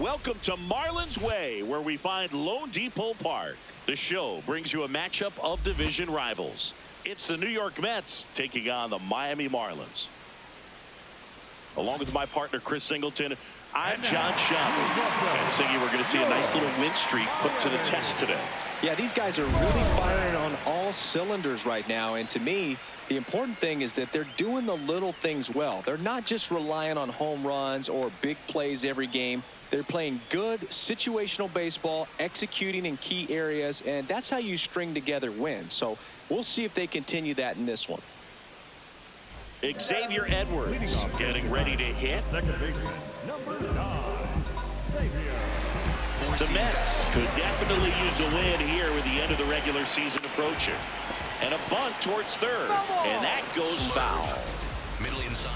Welcome to Marlins Way, where we find Lone Depot Park. The show brings you a matchup of division rivals. It's the New York Mets taking on the Miami Marlins. Along with my partner, Chris Singleton, I'm John Schaffner. And Singy, we're going to see a nice little win streak put to the test today. Yeah, these guys are really firing on all cylinders right now. And to me, the important thing is that they're doing the little things well. They're not just relying on home runs or big plays every game. They're playing good situational baseball, executing in key areas, and that's how you string together wins. So we'll see if they continue that in this one. Xavier Edwards getting ready to hit. The Mets could definitely use a win here with the end of the regular season approaching. And a bunt towards third, and that goes foul. Middle inside.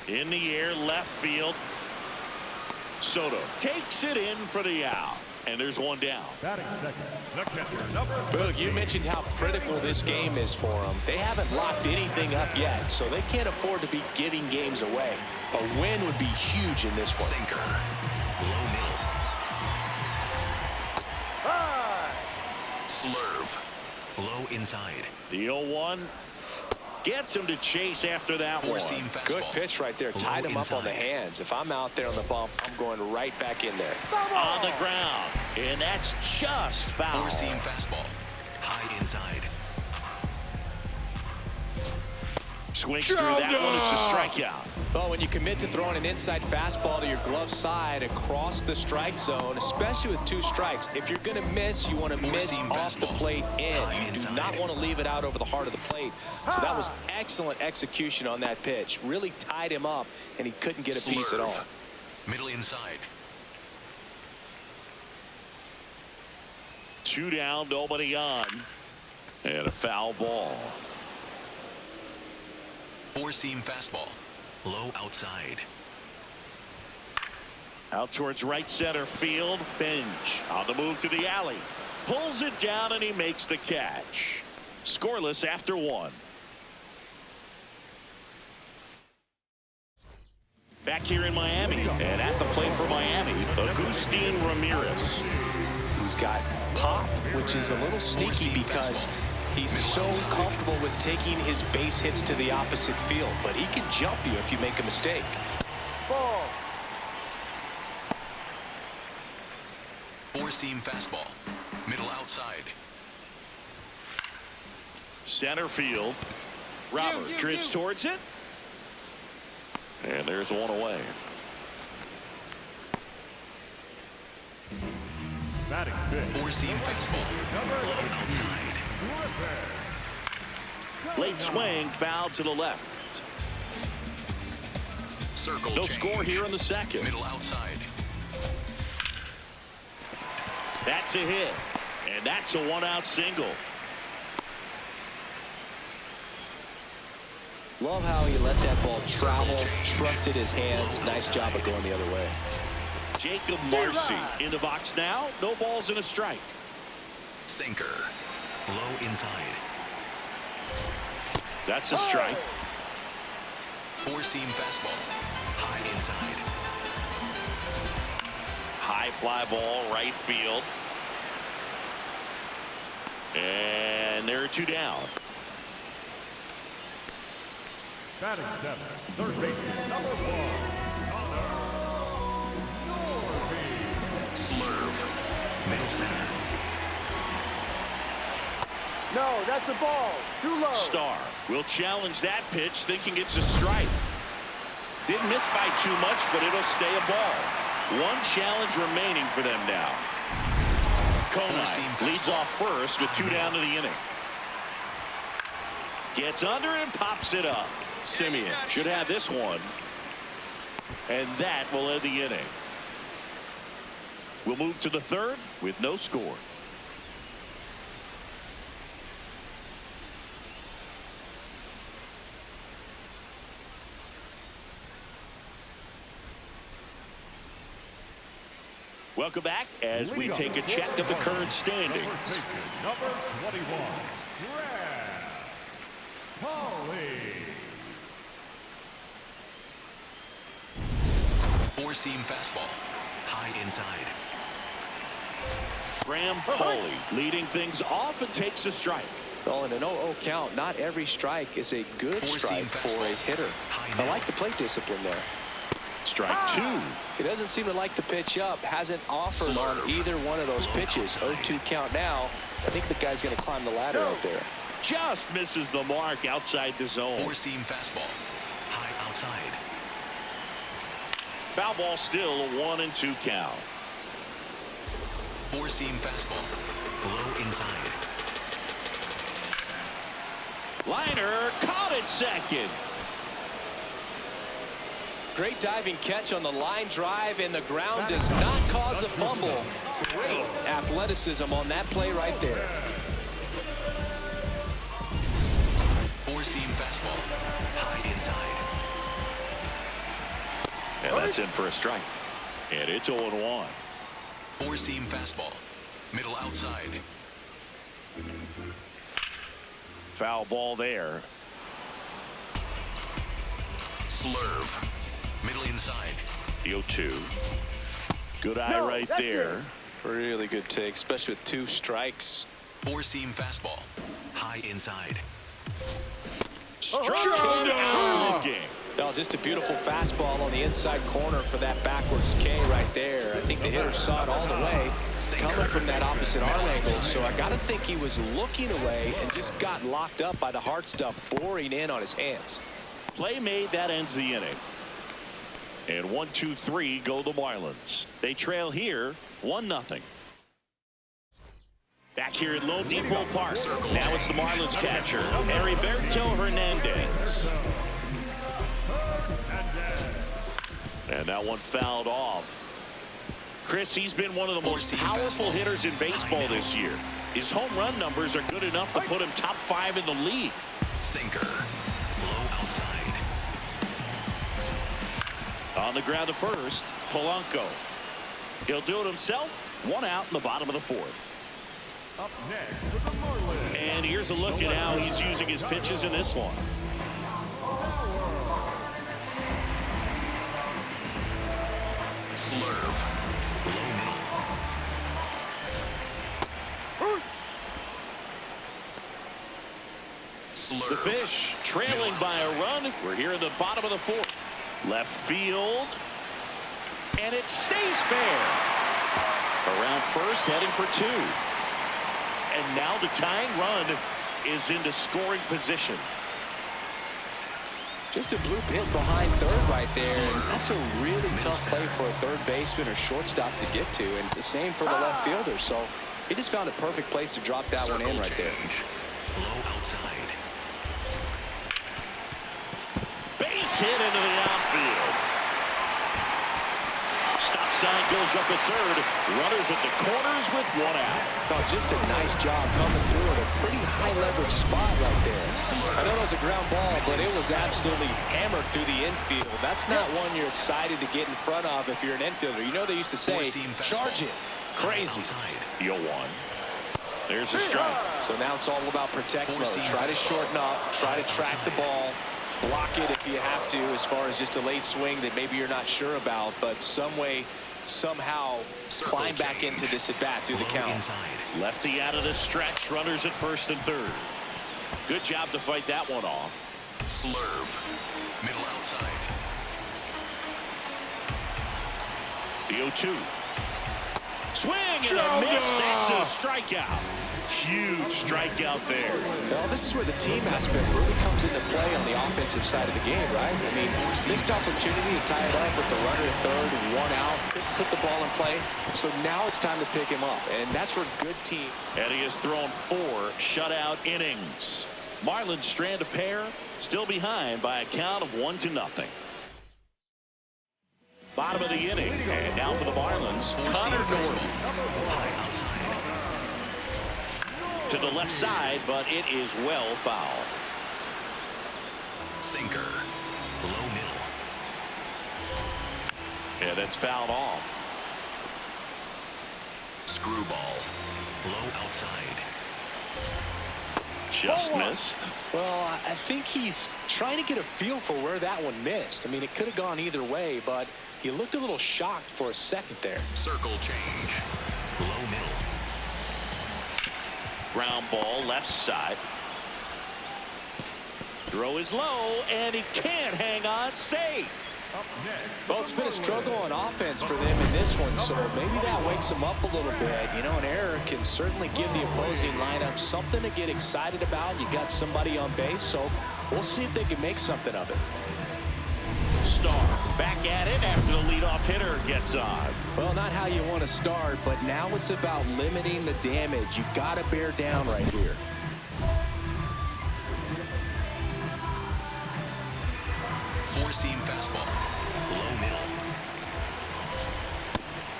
In the air, left field. Soto takes it in for the out. And there's one down. Boog, you mentioned how critical this game is for them. They haven't locked anything up yet, so they can't afford to be giving games away. A win would be huge in this one. Sinker. Low middle. Slurve. Low inside. The 0-1 gets him to chase after that one. Good pitch right there. Tied him up on the hands. If I'm out there on the bump, I'm going right back in there. On the ground. And that's just foul. Four-seam fastball. High inside. Swings through that one. It's a strikeout. Well, when you commit to throwing an inside fastball to your glove side across the strike zone, especially with 2 strikes, if you're going to miss, you want to miss off the plate in. You do not want to leave it out over the heart of the plate. So that was excellent execution on that pitch. Really tied him up, and he couldn't get a piece at all. Middle inside. 2 down, nobody on. And a foul ball. Four-seam fastball. Low outside. Out towards right center field. Bench on the move to the alley. Pulls it down and he makes the catch. Scoreless after 1. Back here in Miami. And at the plate for Miami, Agustin Ramirez. He's got pop, which is a little sneaky because he's so comfortable with taking his base hits to the opposite field, but he can jump you if you make a mistake. Ball. Four-seam fastball. Middle outside. Center field. Robert drifts towards it. And there's one away. Four-seam fastball. Low outside. Late swing, foul to the left. Circle No change. score here in the second. Middle outside. That's a hit. And that's a 1-out single. Love how he let that ball travel, trusted his hands. Nice job of going the other way. Jacob Marcy in the box now. No balls and a strike. Sinker. Low inside. That's a strike. Four-seam fastball. High inside. High fly ball, right field. And there are 2 down. Batting 7, third baseman, number 1, Slurve. Middle center. No, that's a ball. Too low. Star will challenge that pitch, thinking it's a strike. Didn't miss by too much, but it'll stay a ball. 1 challenge remaining for them now. Conine leads off first with 2 down to the inning. Gets under and pops it up. Simeon should have this one. And that will end the inning. We'll move to the 3rd with no score. Welcome back as we take a check of the current standings. number 21, Brad Holly. Four-seam fastball. High inside. Graham Foley leading things off and takes a strike. Well, in an 0-0 count, not every strike is a good Four-seam strike for a hitter. I like the plate discipline there. Strike two. He doesn't seem to like to pitch up. Hasn't offered on either one of those pitches. 0-2 count now. I think the guy's going to climb the ladder out there. Just misses the mark outside the zone. Four-seam fastball. High outside. Foul ball still a 1-2 count. Four-seam fastball. Low inside. Liner caught it second. Great diving catch on the line drive, and the ground does not cause a fumble. Great athleticism on that play right there. Four-seam fastball. High inside. And that's in for a strike. And it's 0-1. Four-seam fastball. Middle outside. Foul ball there. Slurve. Middle inside. The 0-2. Good eye right there. Really good take, especially with 2 strikes. Four-seam fastball. High inside. Struck out. No, just a beautiful fastball on the inside corner for that backwards K right there. I think the hitter saw it all the way coming from that opposite arm angle. So I got to think he was looking away and just got locked up by the hard stuff boring in on his hands. Play made, that ends the inning. And 1-2-3 go the Marlins. They trail here 1-0. Back here at Lone Depot Park. Now it's the Marlins catcher, Heriberto Hernandez. And that one fouled off. Chris, he's been one of the most powerful hitters in baseball this year. His home run numbers are good enough to put him top 5 in the league. Sinker. Low outside. On the ground to first, Polanco. He'll do it himself. 1 out in the bottom of the 4th. Up next with the Marlins. And here's a look at how he's using his pitches in this one. Slurve. Low middle. Slurve. The Fish trailing by a run. We're here in the bottom of the 4th. Left field. And it stays fair. Around first, heading for 2. And now the tying run is into scoring position. Just a bloop hit behind third right there. And that's a really tough play for a third baseman or shortstop to get to. And the same for the left fielder. So he just found a perfect place to drop that one in right there. Low outside. Base hit into the outfield. Stop sign goes up at third. Runners at the corners with 1 out. Oh, just a nice job coming through at a pretty high leverage spot right there. I know it was a ground ball, but it was absolutely hammered through the infield. That's not one you're excited to get in front of if you're an infielder. You know they used to say, charge it. Crazy. The 0-1. There's a strike. So now it's all about protect mode. Try to shorten up, try to track the ball, block it if you have to, as far as just a late swing that maybe you're not sure about, but some way, somehow climb back into this at bat through the count. Lefty out of the stretch. Runners at first and third. Good job to fight that one off. Slurve. Middle outside. The 0-2. Swing and a miss. That's a strikeout. Huge strikeout there. Well, this is where the team aspect really comes into play on the offensive side of the game, right? I mean, missed opportunity to tie it up with the runner at third, 1 out, couldn't put the ball in play. So now it's time to pick him up, and that's where good team. And he has thrown 4 shutout innings. Marlins strand a pair, still behind by a count of 1-0. Bottom of the inning, and now for the Marlins, Connor Norton. High outside. To the left side, but it is well foul. Sinker. Low middle. Yeah, that's fouled off. Screwball. Low outside. Just missed. Well, I think he's trying to get a feel for where that one missed. I mean, it could have gone either way, but He looked a little shocked for a second there. Circle change. Low middle. Ground ball left side. Throw is low, and he can't hang on. Safe. Up next. Well, it's been a struggle on offense for them in this one, so maybe that wakes them up a little bit. You know, an error can certainly give the opposing lineup something to get excited about. You got somebody on base, so we'll see if they can make something of it. Star back at it after the leadoff hitter gets on. Well, not how you want to start, but now it's about limiting the damage. You got to bear down right here. Four-seam fastball. Low middle.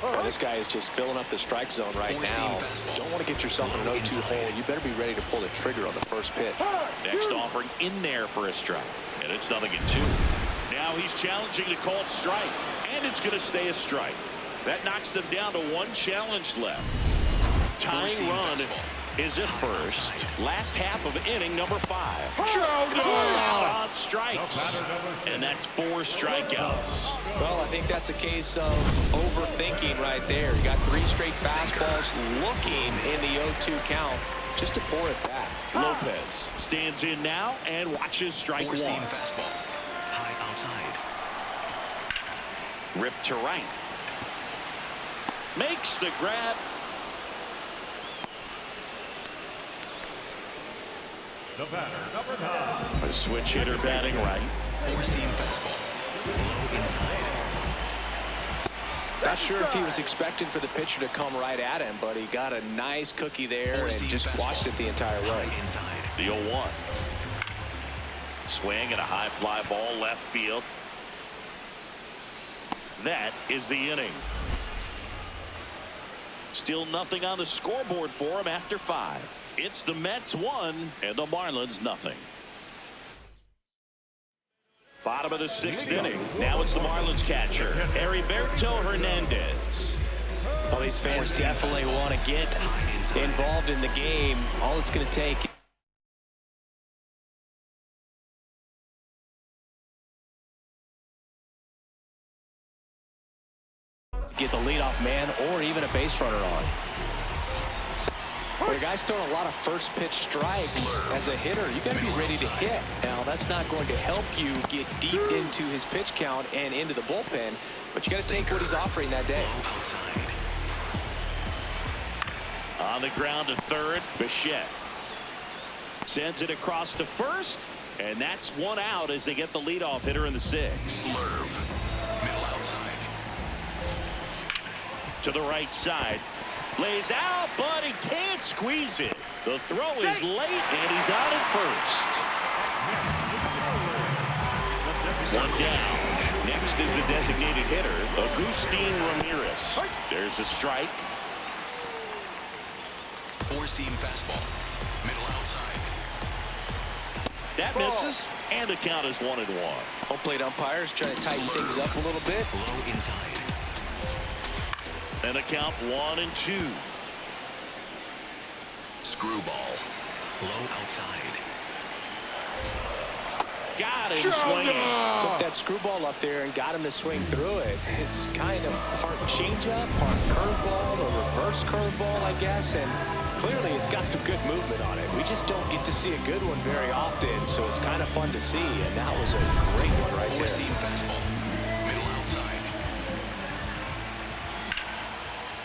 Well, this guy is just filling up the strike zone right now. Don't want to get yourself in an 0-2 hole. You better be ready to pull the trigger on the first pitch. Next offering in there for a strike. And it's 0-2. Now he's challenging the called strike. And it's going to stay a strike. That knocks them down to one challenge left. Tying run is at first. Last half of inning number 5. Out on strikes. And that's 4 strikeouts. Well, I think that's a case of overthinking right there. You got 3 straight fastballs looking in the 0-2 count just to pour it back. Lopez stands in now and watches strike 1. Four-seam fastball. High outside. Rip to right. Makes the grab. The batter, number 9. A switch hitter batting right. Four-seam fastball. Low inside. Not sure if he was expecting for the pitcher to come right at him, but he got a nice cookie there and just watched it the entire way. High inside. The 0-1. Swing and a high fly ball left field. That is the inning. Still nothing on the scoreboard for him after 5. It's the Mets 1 and the Marlins nothing. Bottom of the 6th inning. Now it's the Marlins catcher, Heriberto Hernandez. Well, these fans definitely want to get involved in the game. All it's going to take get the leadoff man or even a base runner on. Well, the guy's throwing a lot of first pitch strikes. As a hitter, you got to be ready to hit. Now, that's not going to help you get deep into his pitch count and into the bullpen, but you got to take what he's offering that day. On the ground to third, Bichette sends it across to first, and that's 1 out as they get the leadoff hitter in the 6th. Slurve. Middle outside. To the right side. Lays out, but he can't squeeze it. The throw is late, and he's out at first. 1 down. Next is the designated hitter, Agustin Ramirez. There's a strike. Four-seam fastball. Middle outside. That misses, and the count is 1-1. Home plate umpires trying to tighten things up a little bit. Low inside. And a count 1-2. Screwball. Low outside. Got him swinging. Took that screwball up there and got him to swing through it. It's kind of part changeup, part curveball, or reverse curveball, I guess. And clearly it's got some good movement on it. We just don't get to see a good one very often, so it's kind of fun to see. And that was a great one right there. Four-seam fastball. Middle outside.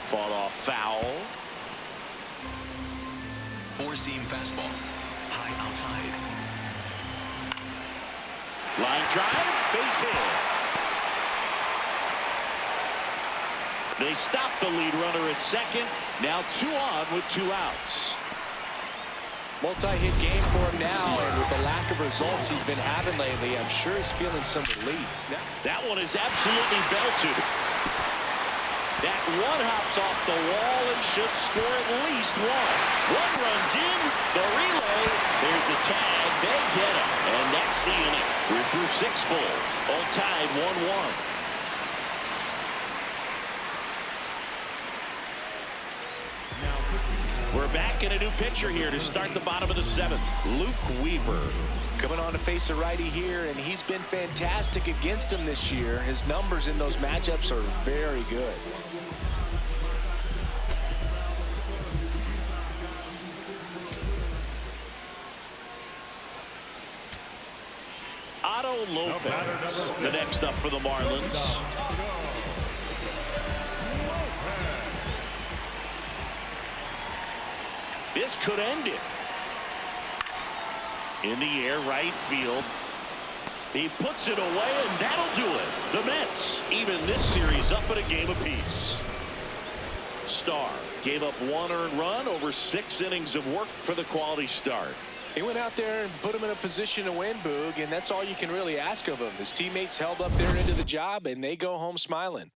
Fought off foul. Four-seam fastball. High outside. Line drive, base hit. They stop the lead runner at second. Now 2 on with 2 outs. Multi-hit game for him now, and with the lack of results he's been having lately, I'm sure he's feeling some relief. That one is absolutely belted. That one hops off the wall and should score at least 1. 1 runs in, the relay, there's the tag, they get him, and that's the inning. We're through 6 full, all tied 1-1. Now pitching We're back in a new pitcher here to start the bottom of the 7th. Luke Weaver. Coming on to face a righty here, and he's been fantastic against him this year. His numbers in those matchups are very good. Otto Lopez, the next up for the Marlins. This could end it. In the air, right field. He puts it away, and that'll do it. The Mets even this series up at a game apiece. Starr gave up 1 earned run over 6 innings of work for the quality start. He went out there and put him in a position to win, Boog, and that's all you can really ask of him. His teammates held up their end of the job, and they go home smiling.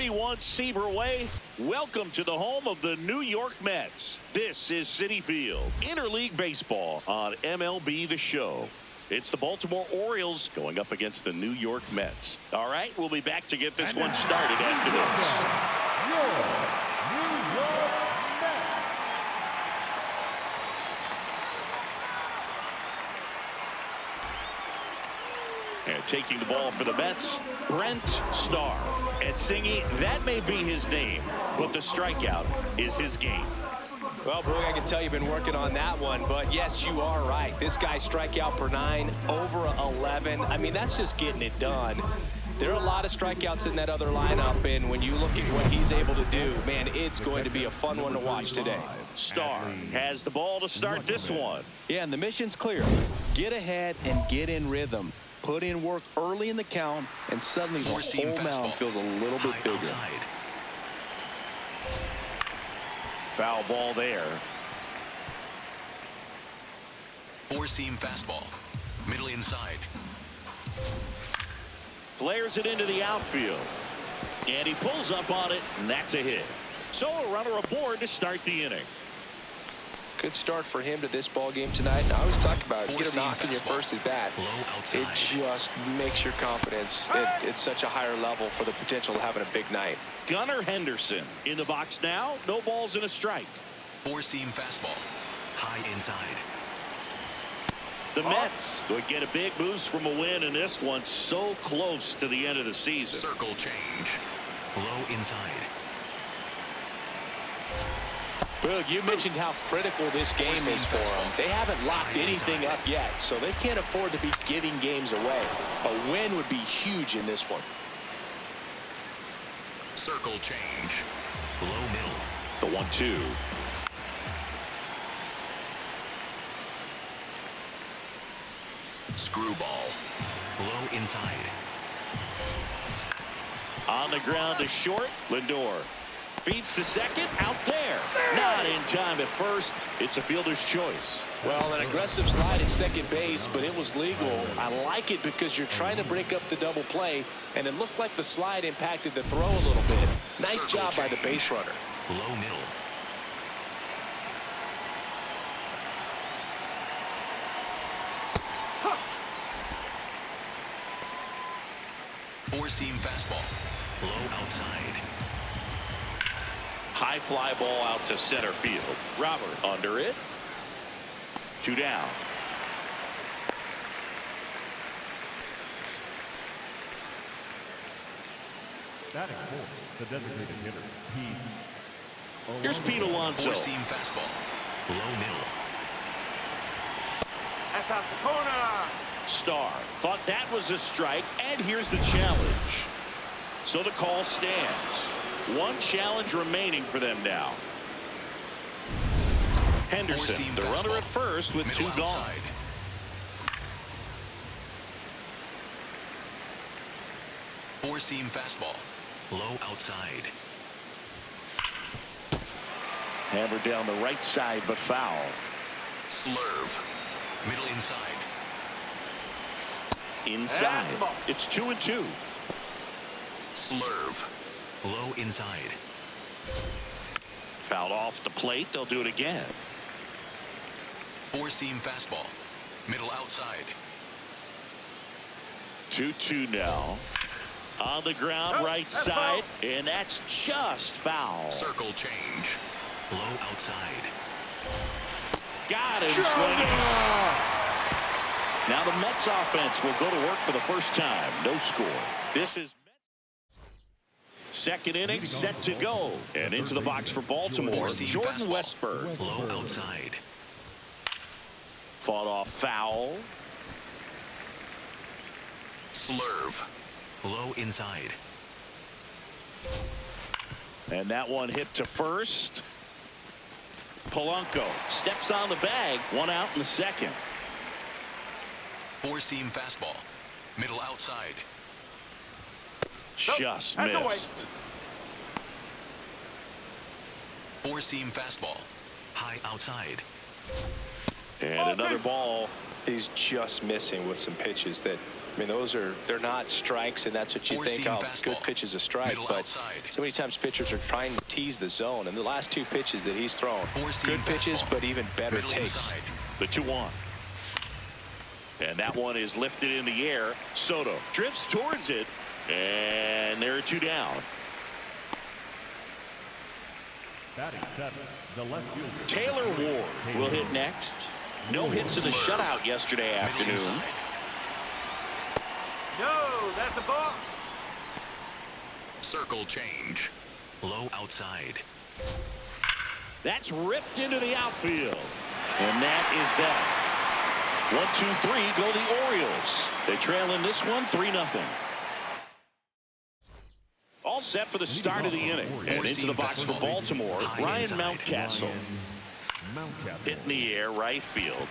41 Seaver Way. Welcome to the home of the New York Mets. This is Citi Field, Interleague Baseball on MLB The Show. It's the Baltimore Orioles going up against the New York Mets. All right, we'll be back to get this one started after this. Your New York And taking the ball for the Mets, Brent Starr. And Singy, that may be his name, but the strikeout is his game. Well, Boog, I can tell you've been working on that one, but yes, you are right. This guy's strikeout per 9, over 11. I mean, that's just getting it done. There are a lot of strikeouts in that other lineup, and when you look at what he's able to do, man, it's going to be a fun one to watch today. Starr has the ball to start this one. Yeah, and the mission's clear. Get ahead and get in rhythm. Put in work early in the count, and suddenly the whole mound feels a little bit bigger. Outside. Foul ball there. Four-seam fastball. Middle inside. Flares it into the outfield. And he pulls up on it, and that's a hit. So a runner aboard to start the inning. Good start for him to this ball game tonight. And I always talk about get a Four-seam knock in your fastball. first at bat. Low outside. It just makes your confidence at such a higher level for the potential of having a big night. Gunnar Henderson in the box now. No balls and a strike. Four-seam fastball. High inside. The Mets would get a big boost from a win in this one, so close to the end of the season. Circle change. Low inside. Boog, you mentioned how critical this game is for them. They haven't locked anything up yet, so they can't afford to be giving games away. A win would be huge in this one. Circle change. Low middle. The 1-2. Screwball. Low inside. On the ground to short. Lindor feeds to second. Out there. Not in time at first. It's a fielder's choice. Well, an aggressive slide at second base, but it was legal. I like it because you're trying to break up the double play, and it looked like the slide impacted the throw a little bit. Nice job by the base runner. Low middle. Four-seam fastball. Low outside. High fly ball out to center field. Robert under it. 2 down. batting fourth, the designated hitter, Pete. Here's Pete Alonso. Four-seam fastball. Low middle. That's out the corner. Starr thought that was a strike, and here's the challenge. So the call stands. One challenge remaining for them now. Henderson, Four-seam the runner fastball. at first with Middle 2 gone. outside. Four-seam fastball. Low outside. Hammered down the right side, but foul. Slurve. Middle inside. Inside. It's 2-2. Slurve. Low inside. Fouled off the plate. They'll do it again. Four-seam fastball. Middle outside. 2-2 now. On the ground, right side, and that's just foul. Circle change. Low outside. Got him swinging. Now the Mets offense will go to work for the first time. No score. This is second inning set to go. And into the box for Baltimore, Four-seam Jordan fastball. Westburg. Low outside. Fought off foul. Slurve. Low inside. And that one hit to first. Polanco steps on the bag. 1 out in the second. Four-seam fastball. Middle outside. Just missed. Four-seam fastball. High outside. And another ball. He's just missing with some pitches that I mean, they're not strikes, and that's what you think. Oh, good pitch is a strike, but so many times pitchers are trying to tease the zone. And the last 2 pitches that he's thrown, good pitches, but even better takes. The 2-1. And that one is lifted in the air. Soto drifts towards it, and there are 2 down. Batting 7, the left fielder. Taylor Ward will hit next. No hits in the shutout yesterday afternoon. No, that's a ball. Circle change. Low outside. That's ripped into the outfield. And that is that. 1-2-3 go the Orioles. They trail in this one 3-0. All set for the start of the inning. And into the box for Baltimore, Ryan Mountcastle. Hitting the air, right field.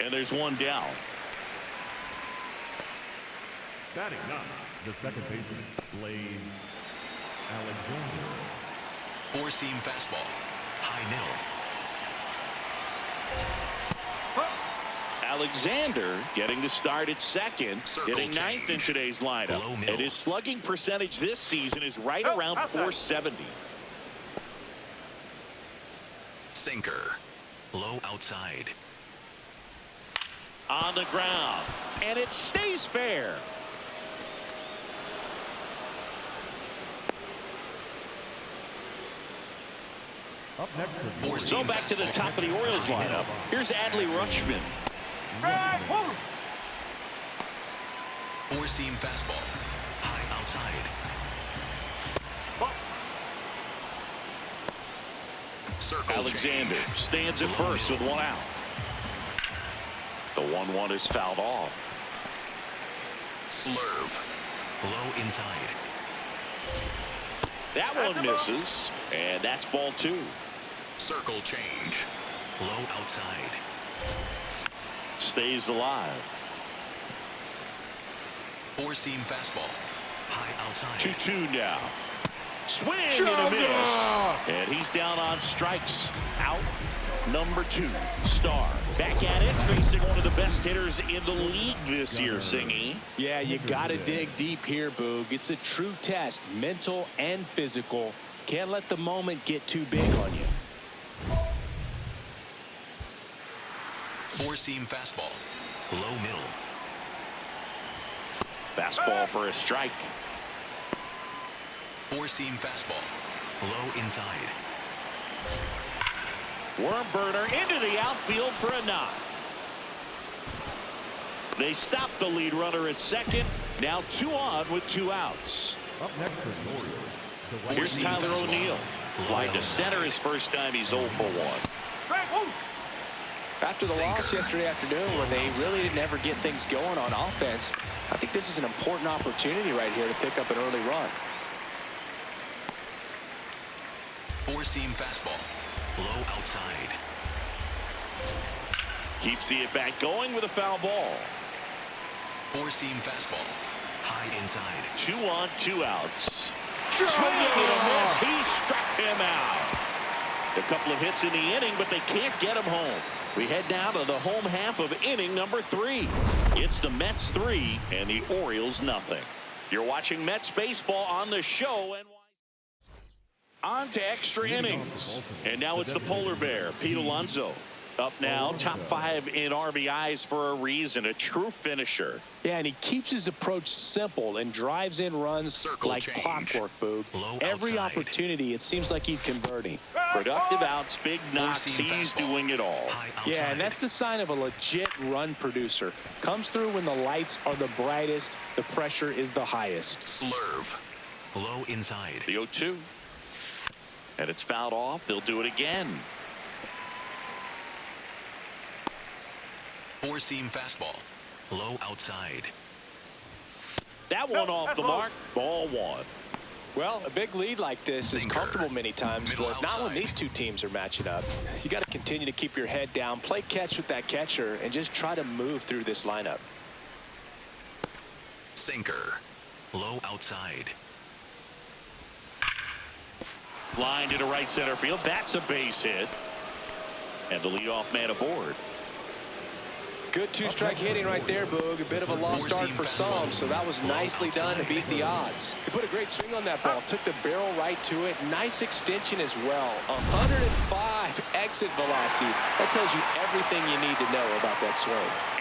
And there's 1 down. Batting 9, the second baseman, Blaine Alexander. 4-seam fastball. High middle. Alexander getting the start at second, hitting 9th in today's lineup. And his slugging percentage this season is right around .470. Sinker. Low outside. On the ground. And it stays fair. Up next, So back to the top of the Orioles lineup. Here's Adley Rutschman. 4-seam fastball. High outside. Circle Alexander change. stands at first with 1 out. The 1-1 is fouled off. Slurve. Low inside. That one misses, and that's ball 2. Circle change. Low outside. Stays alive. 4-seam fastball. High outside. 2-2 now. Swing and a miss. And he's down on strikes. Out number 2. Star back at it, facing one of the best hitters in the league this year, Singy. Yeah, you got to dig deep here, Boog. It's a true test, mental and physical. Can't let the moment get too big on you. 4-seam fastball. Low middle. Fastball for a strike. 4-seam fastball. Low inside. Worm burner into the outfield for a knock. They stop the lead runner at second. Now 2 on with 2 outs. up next for the Orioles. Here's Tyler O'Neill. Fly to center his first time. He's 0 for 1. After the loss yesterday afternoon, when they really didn't ever get things going on offense, I think this is an important opportunity right here to pick up an early run. 4-seam fastball. Low outside. Keeps the at-bat going with a foul ball. 4-seam fastball. High inside. 2 on, 2 outs. Swinging and a miss. He struck him out. A couple of hits in the inning, but they can't get him home. We head down to the home half of inning number 3. It's the Mets 3 and the Orioles nothing. You're watching Mets baseball on the show. And on to extra innings. And now it's the polar bear, Pete Alonso. Up now, top 5 in RBIs for a reason. A true finisher. Yeah, and he keeps his approach simple and drives in runs like clockwork, Boog. Every opportunity, it seems like he's converting. Productive outs, big knocks, he's doing it all. Yeah, and that's the sign of a legit run producer. Comes through when the lights are the brightest, the pressure is the highest. Slurve. Low inside. The 0-2. And it's fouled off. They'll do it again. 4-seam fastball. Low outside. That one off the mark. Ball 1. Well, a big lead like this is comfortable many times, but not when these two teams are matching up. You got to continue to keep your head down, play catch with that catcher, and just try to move through this lineup. Sinker. Low outside. Line into right center field. That's a base hit. And the leadoff man aboard. Good two-strike hitting right there, Boog. A bit of a lost start for some, so that was nicely done to beat the odds. He put a great swing on that ball, took the barrel right to it. Nice extension as well. 105 exit velocity. That tells you everything you need to know about that swing.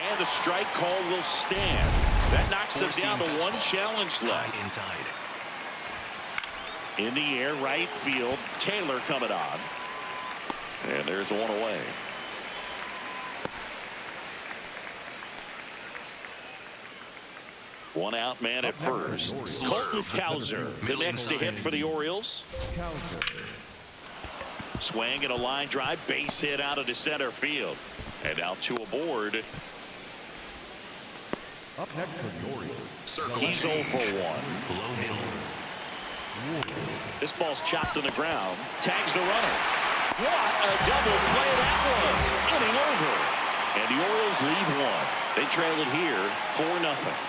And the strike call will stand. That knocks them down to one challenge left. High inside. In the air, right field. Taylor coming on. And there's one away. One out man at first. Colton Cowser, the next to hit for the Orioles. Swing and a line drive, base hit out of the center field. And out to aboard. Up next for the Orioles. Circle He's 0 for 1. Low middle. This ball's chopped on the ground. Tags the runner. What a double play that was. Inning over. And the Orioles lead one. They trail it here 4-0.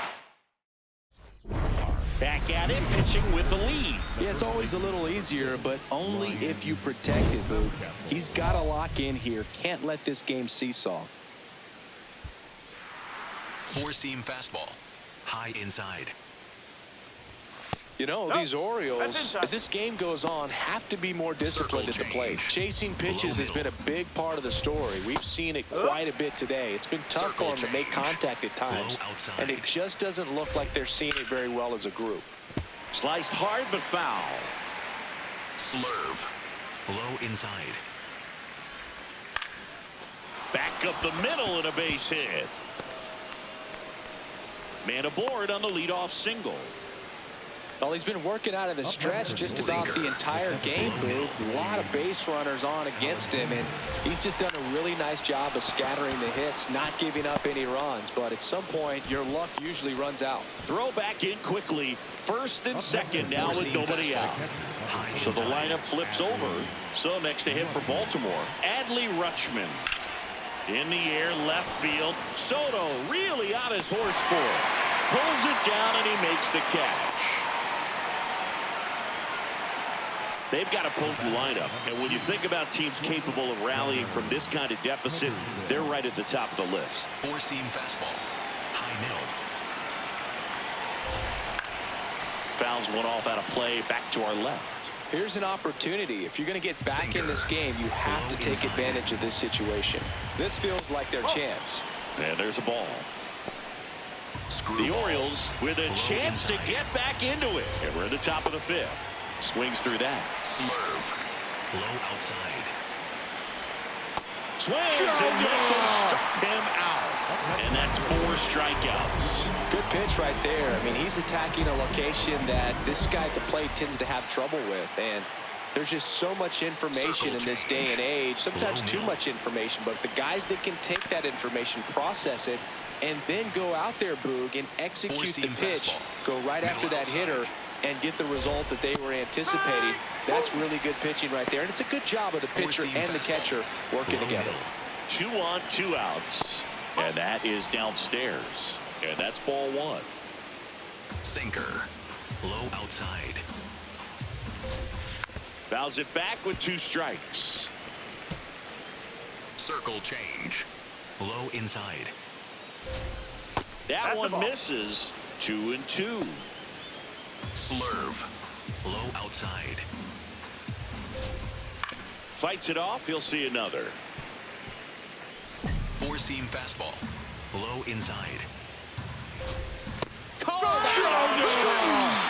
Back at it, pitching with the lead. Yeah, it's always a little easier, but only if you protect it, Boog. He's got to lock in here. Can't let this game seesaw. Four-seam fastball. High inside. You know, these Orioles, as this game goes on, have to be more disciplined at the plate. Chasing pitches has been a big part of the story. We've seen it quite a bit today. It's been tough for them to make contact at times, and it just doesn't look like they're seeing it very well as a group. Sliced hard but foul. Slurve. Low inside. Back up the middle and a base hit. Man aboard on the leadoff single. Well, he's been working out of the stretch just about the entire game, Boog. A lot of base runners on against him, and he's just done a really nice job of scattering the hits, not giving up any runs. But at some point, your luck usually runs out. Throw back in quickly. First and second now with nobody out. So the lineup flips over. So next to him for Baltimore, Adley Rutschman. In the air, left field. Soto really on his horse for it. Pulls it down and he makes the catch. They've got a potent lineup, and when you think about teams capable of rallying from this kind of deficit, they're right at the top of the list. Four-seam fastball. High middle. Fouls one off out of play, back to our left. Here's an opportunity. If you're going to get back in this game, you have to take advantage of this situation. This feels like their chance. And there's a ball. The Orioles with a chance to get back into it. And we're at the top of the fifth. Swings through that. Slurve. Low outside. Swings and misses. Struck him out. And that's 4 strikeouts. Good pitch right there. I mean, he's attacking a location that this guy at the plate tends to have trouble with. And there's just so much information in this day and age. Sometimes too much information. But the guys that can take that information, process it, and then go out there, Boog, and execute the pitch, go right after that hitter, and get the result that they were anticipating. That's really good pitching right there. And it's a good job of the pitcher and the catcher working together. 2 on, 2 outs. And that is downstairs. And that's ball 1. Sinker. Low outside. Fouls it back with 2 strikes. Circle change. Low inside. That one misses. 2 and 2. Slurve. Low outside. Fights it off. He'll see another. Four-seam fastball. Low inside. Called out. Strikes.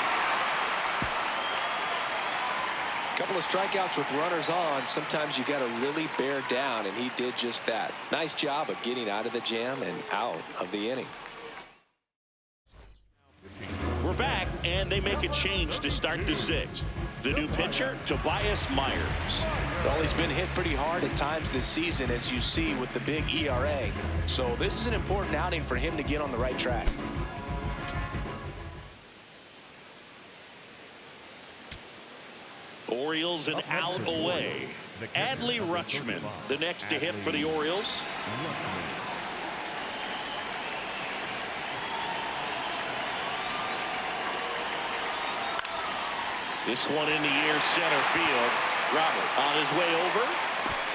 Couple of strikeouts with runners on. Sometimes you got to really bear down, and he did just that. Nice job of getting out of the jam and out of the inning. We're back, and they make a change to start the 6th. The new pitcher, Tobias Myers. Well, he's been hit pretty hard at times this season, as you see with the big ERA. So this is an important outing for him to get on the right track. Orioles an out away. Adley Rutschman, the next to hit for the Orioles. This one in the air, center field. Robert on his way over.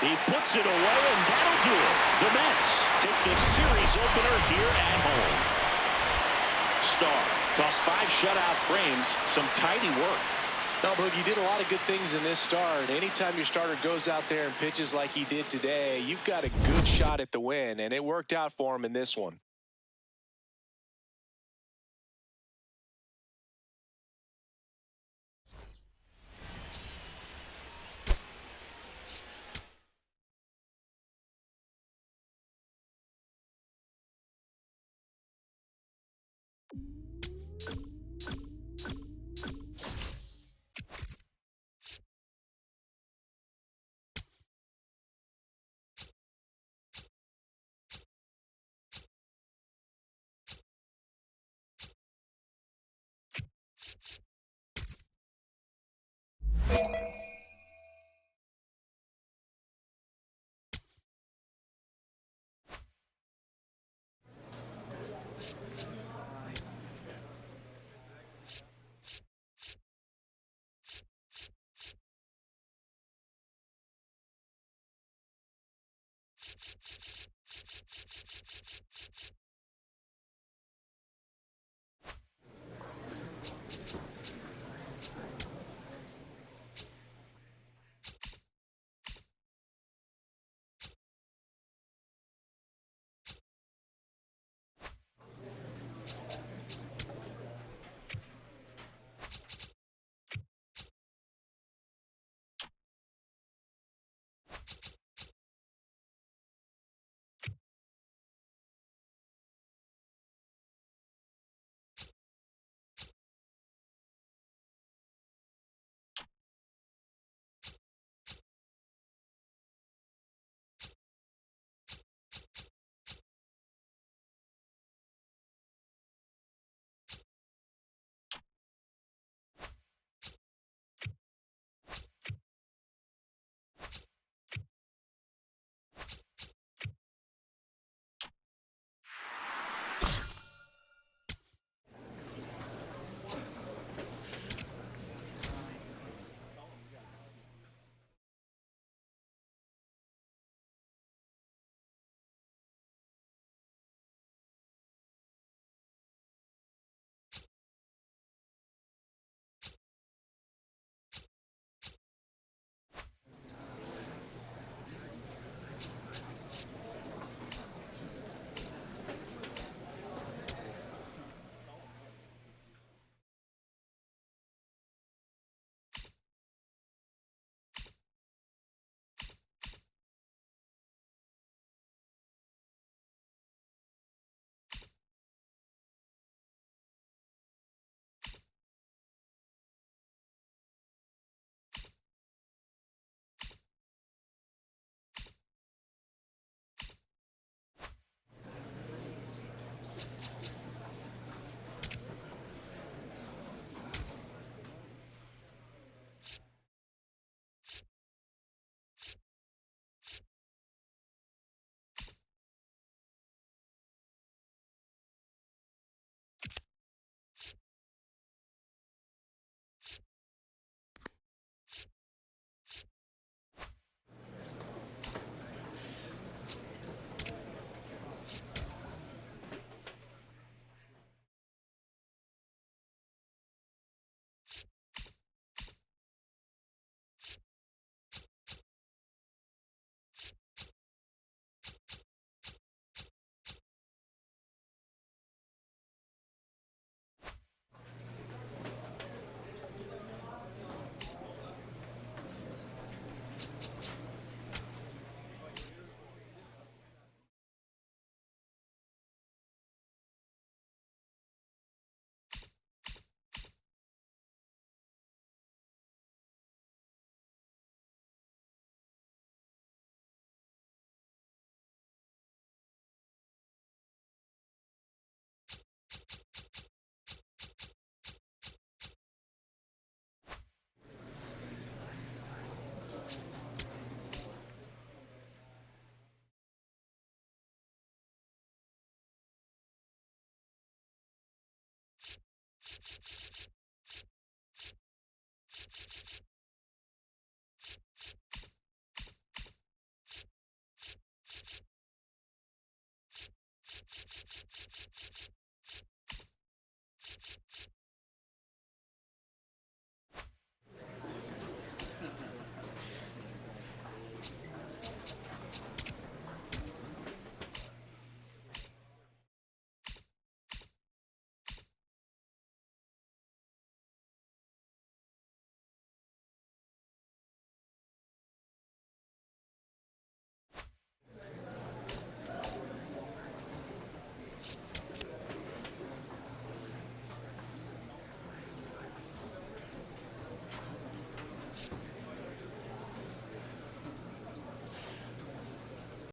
He puts it away, and that'll do it. The Mets take the series opener here at home. Starr tossed 5 shutout frames, some tidy work. No, Boogie did a lot of good things in this start. Anytime your starter goes out there and pitches like he did today, you've got a good shot at the win, and it worked out for him in this one.